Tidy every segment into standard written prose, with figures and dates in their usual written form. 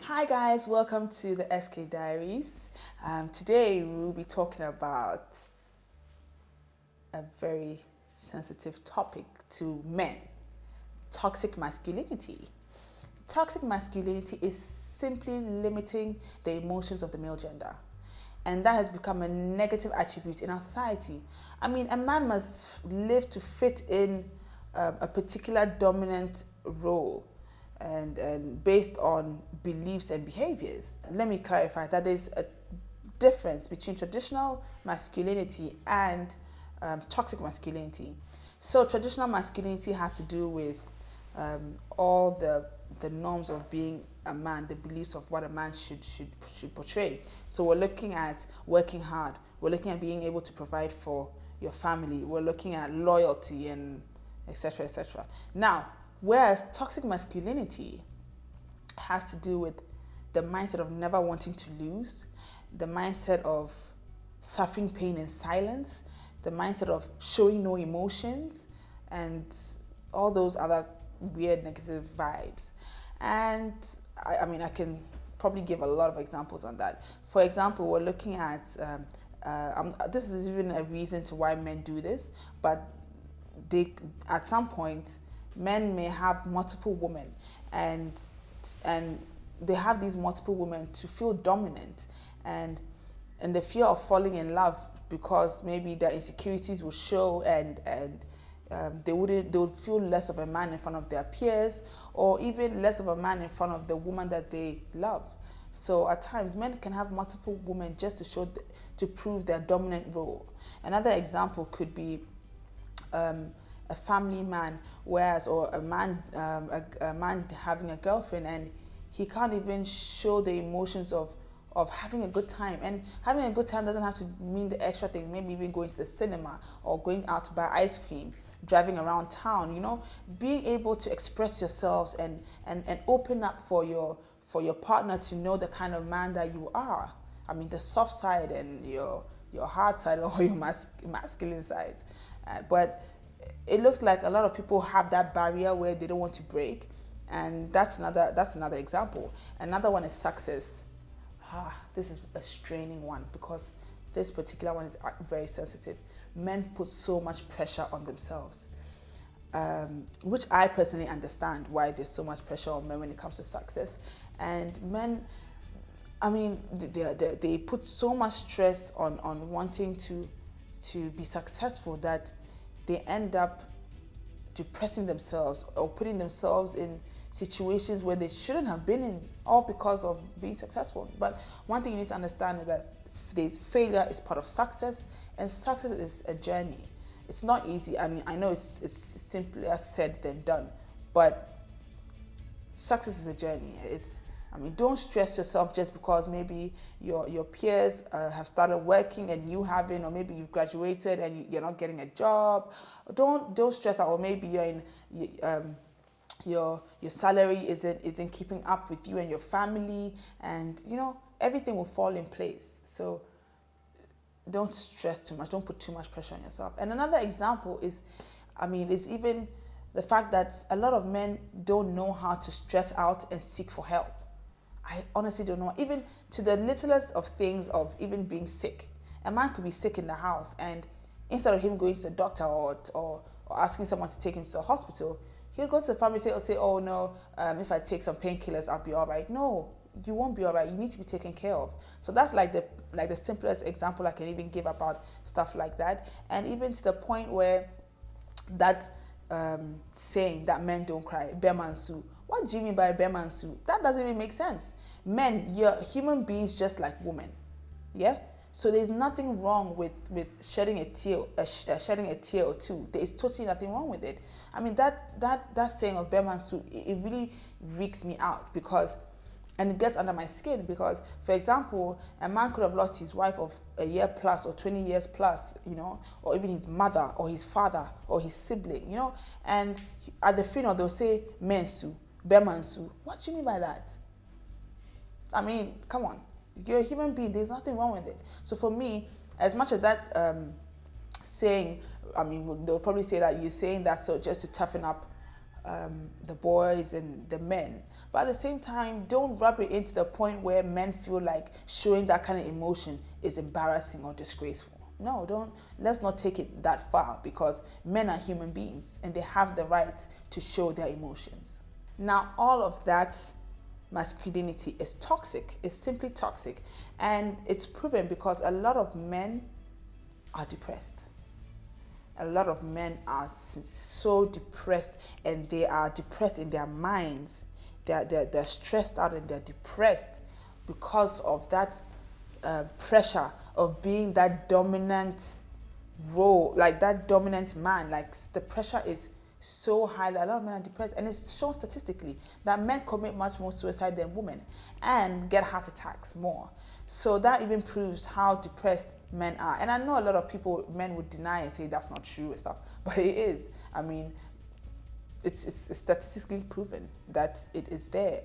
Hi guys, welcome to the SK Diaries. Today we'll be talking about a very sensitive topic to men: toxic masculinity. Toxic masculinity is simply limiting the emotions of the male gender, and that has become a negative attribute in our society. I mean, a man must live to fit in a particular dominant role and based on beliefs and behaviors. Let me clarify that there's a difference between traditional masculinity and toxic masculinity. So traditional masculinity has to do with all the norms of being a man, the beliefs of what a man should portray. So we're looking at working hard. We're looking at being able to provide for your family. We're looking at loyalty and etc. etc. Now, whereas toxic masculinity has to do with the mindset of never wanting to lose, the mindset of suffering pain in silence, the mindset of showing no emotions, and all those other weird negative vibes. And I mean, I can probably give a lot of examples on that. For example, we're looking at, this is even a reason to why men do this, but at some point, men may have multiple women, and they have these multiple women to feel dominant, and the fear of falling in love because maybe their insecurities will show, and they would feel less of a man in front of their peers, or even less of a man in front of the woman that they love. So at times, men can have multiple women just to prove their dominant role. Another example could be a family man, or a man having a girlfriend, and he can't even show the emotions of having a good time. And having a good time doesn't have to mean the extra things, maybe even going to the cinema or going out to buy ice cream, driving around town, being able to express yourselves and open up for your partner to know the kind of man that you are. I mean, the soft side and your hard side, or your masculine side. But it looks like a lot of people have that barrier where they don't want to break, and that's another example. Another one is success. This is a straining one because this particular one is very sensitive. Men put so much pressure on themselves, which I personally understand why there's so much pressure on men when it comes to success. And men, I mean, they put so much stress on wanting to be successful that they end up depressing themselves or putting themselves in situations where they shouldn't have been in, all because of being successful. But one thing you need to understand is that failure is part of success, and success is a journey. It's not easy. I mean, I know it's simpler said than done, but success is a journey. Don't stress yourself just because maybe your peers have started working and you haven't, or maybe you've graduated and you're not getting a job. Don't stress out, or maybe you're in your salary isn't keeping up with you and your family, and everything will fall in place. So don't stress too much. Don't put too much pressure on yourself. And another example is even the fact that a lot of men don't know how to stretch out and seek for help. I honestly don't know. Even to the littlest of things, of even being sick. A man could be sick in the house, and instead of him going to the doctor or asking someone to take him to the hospital, he'll go to the family and say, oh no, if I take some painkillers, I'll be all right. No, you won't be all right. You need to be taken care of. So that's like the simplest example I can even give about stuff like that. And even to the point where that saying that men don't cry, bemansu. What do you mean by bemansu? That doesn't even make sense. Men, you're human beings just like women. Yeah? So there's nothing wrong with shedding a tear or two. There is totally nothing wrong with it. I mean, that saying of bemansu, it really freaks me out, and it gets under my skin because, for example, a man could have lost his wife of a year plus or 20 years plus, or even his mother or his father or his sibling, and at the funeral they'll say mensu, bemansu. What do you mean by that? I mean, come on. You're a human being. There's nothing wrong with it. So for me, as much as that saying, they'll probably say that you're saying that so just to toughen up the boys and the men. But at the same time, don't rub it into the point where men feel like showing that kind of emotion is embarrassing or disgraceful. No, don't. Let's not take it that far, because men are human beings and they have the right to show their emotions. Now, all of that masculinity is toxic. It's simply toxic, and it's proven because a lot of men are depressed. A lot of men are so depressed, and they are depressed in their minds. They're stressed out and they're depressed because of that pressure of being that dominant role, like that dominant man. Like, the pressure is so high that a lot of men are depressed, and it's shown statistically that men commit much more suicide than women and get heart attacks more. So that even proves how depressed men are. And I know a lot of men would deny and say that's not true and stuff, but it is. I mean, it's statistically proven that it is there,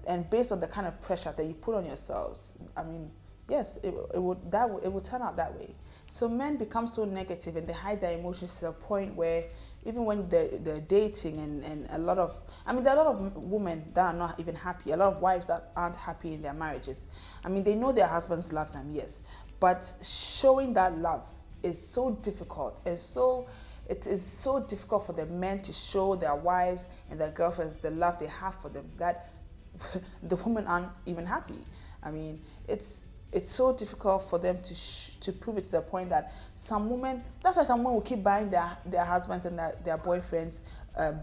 and based on the kind of pressure that you put on yourselves, I mean, yes, it would turn out that way. So men become so negative and they hide their emotions to the point where even when they're dating and there are a lot of women that are not even happy, a lot of wives that aren't happy in their marriages. I mean, they know their husbands love them, yes, but showing that love is so difficult. It is so difficult for the men to show their wives and their girlfriends the love they have for them that the women aren't even happy. I mean, it's so difficult for them to prove it to the point that some women, that's why some women will keep buying their husbands and their boyfriends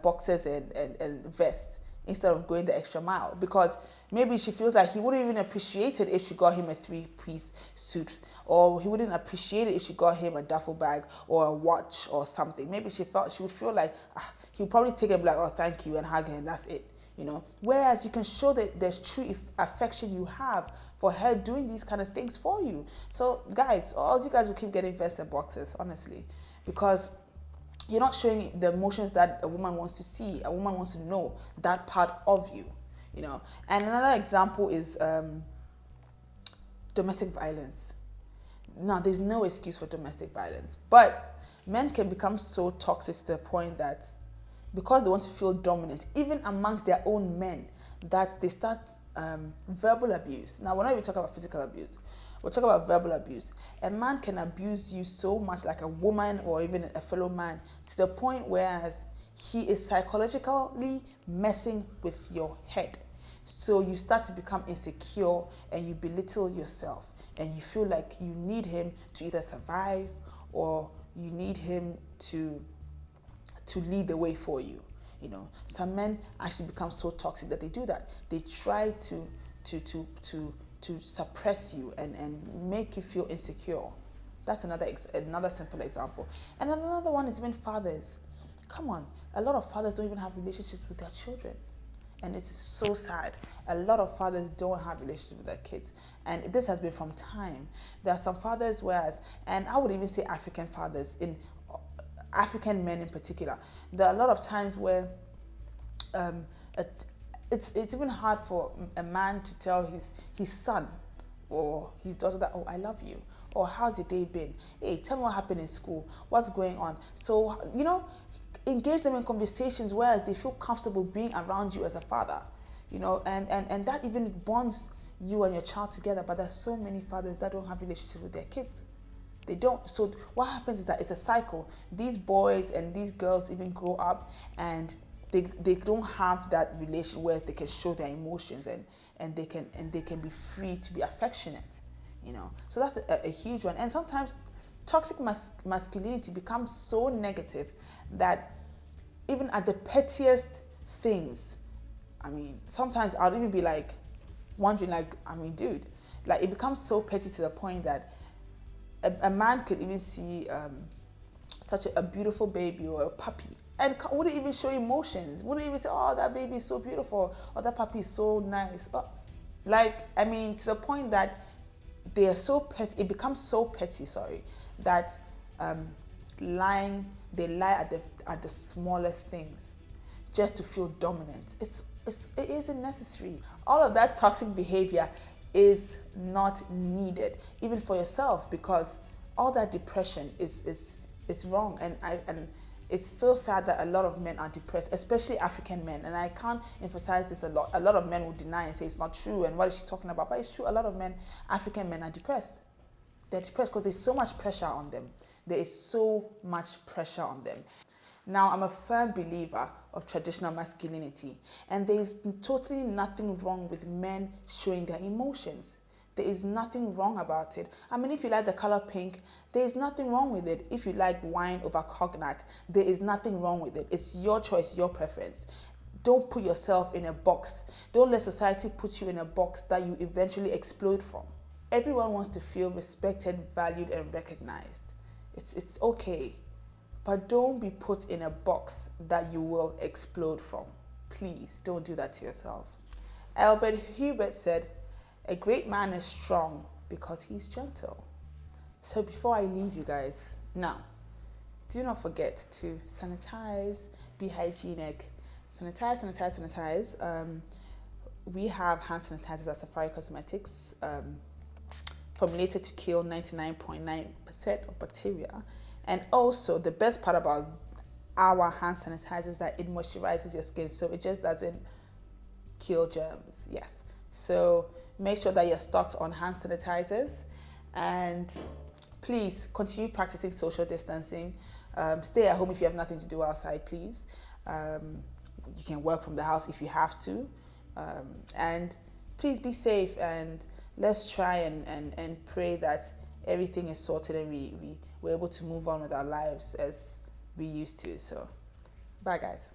boxers and vests instead of going the extra mile, because maybe she feels like he wouldn't even appreciate it if she got him a 3-piece suit, or he wouldn't appreciate it if she got him a duffel bag or a watch or something. Maybe she would feel like he'll probably take it and be like, oh, thank you, and hug her, and that's it. Whereas you can show that there's true affection you have for her doing these kind of things for you. So guys, all you guys will keep getting vests and boxes, honestly, because you're not showing the emotions that a woman wants to see. A woman wants to know that part of you, And another example is domestic violence. Now, there's no excuse for domestic violence, but men can become so toxic to the point that because they want to feel dominant, even amongst their own men, that they start verbal abuse. Now, we're not even talking about physical abuse. We're talking about verbal abuse. A man can abuse you so much, like a woman or even a fellow man, to the point whereas he is psychologically messing with your head. So you start to become insecure and you belittle yourself, and you feel like you need him to either survive or you need him to lead the way for you. Some men actually become so toxic that they do that. They try to suppress you and make you feel insecure. That's another simple example. And another one is even fathers. Come on, a lot of fathers don't even have relationships with their children, and it's so sad. A lot of fathers don't have relationships with their kids, and this has been from time. There are some fathers, and I would even say African fathers, in African men in particular, there are a lot of times where it's even hard for a man to tell his son or his daughter that, oh, I love you, or how's your day been? Hey, tell me what happened in school, what's going on? So, engage them in conversations where they feel comfortable being around you as a father, and that even bonds you and your child together. But there's so many fathers that don't have relationships with their kids. They don't. So what happens is that it's a cycle. These boys and these girls even grow up and they don't have that relation where they can show their emotions and they can be free to be affectionate, So that's a huge one. And sometimes toxic masculinity becomes so negative that even at the pettiest things, sometimes I'll even be like wondering, dude, it becomes so petty to the point that a man could even see such a beautiful baby or a puppy and wouldn't even show emotions, wouldn't even say, oh, that baby is so beautiful, or that puppy is so nice. To the point that they are so petty, it becomes so petty, that they lie at the smallest things just to feel dominant. It isn't necessary. All of that toxic behavior is not needed, even for yourself, because all that depression is wrong. And It's so sad that a lot of men are depressed, especially African men. And I can't emphasize this a lot. A lot of men will deny and say it's not true. And what is she talking about? But it's true. A lot of men, African men, are depressed. They're depressed because there's so much pressure on them. There is so much pressure on them. Now, I'm a firm believer of traditional masculinity. And there is totally nothing wrong with men showing their emotions. There is nothing wrong about it. I mean, if you like the color pink, there is nothing wrong with it. If you like wine over cognac, there is nothing wrong with it. It's your choice, your preference. Don't put yourself in a box. Don't let society put you in a box that you eventually explode from. Everyone wants to feel respected, valued, and recognized. It's okay. But don't be put in a box that you will explode from. Please, don't do that to yourself. Albert Hubert said, "A great man is strong because he's gentle." So before I leave you guys, now, do not forget to sanitize, be hygienic. Sanitize. We have hand sanitizers at Safari Cosmetics, formulated to kill 99.9% of bacteria. And also, the best part about our hand sanitizer is that it moisturizes your skin, so it just doesn't kill germs. Yes. So make sure that you're stocked on hand sanitizers, and please continue practicing social distancing. Stay at home if you have nothing to do outside, please. You can work from the house if you have to. And please be safe, and let's try and pray that everything is sorted and we're able to move on with our lives as we used to. So, bye guys.